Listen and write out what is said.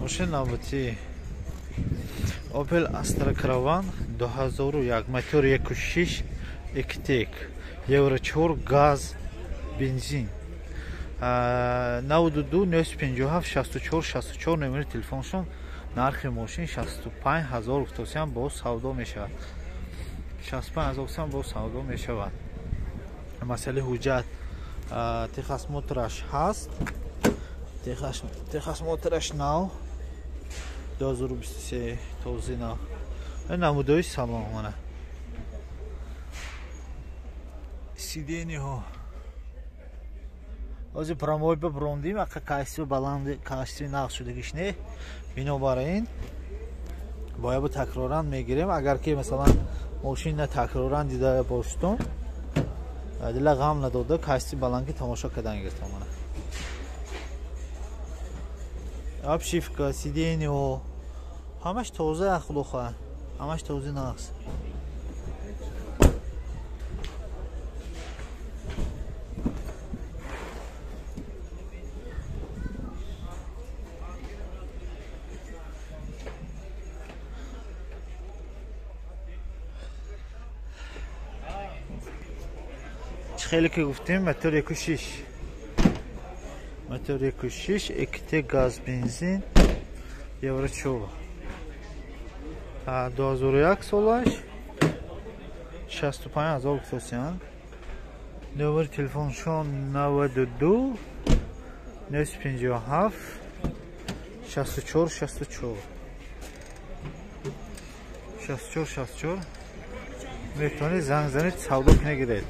ماشین نوبتی Opel Astra Caravan 2001 motor 1.6 2.0 Euro 4 gaz benzin 92 957 64 64 номери телефоншон нархи мошин 65000 тосиам бо савдо мешавад 65000 тосиам бо савдо мешавад масъалаи ҳуҷҷат техас мотораш ҳаст техас мотораш нав 2023 тоза нав намудои салон мана сидениҳо ози промой биброндим ака кайси баланди кашти нақш шудагиш не бинобар ин бояд такроран мегирем агар ки масалан мошина такроран дида боштум дила ғам надода кайси баланги тамошо кардан гиртам мана обшивка сидениҳо ҳамаш тоза ахлоха ҳамаш този нақш خیلی که گفتیم موتور 1.6 موتور 1.6 2 گاز بنزین یورو 4 2001 سالش 65000 توسیان نمبر تلفنشون 92 957 64 64 64 64 میتونید زنگ زنید سودا کنید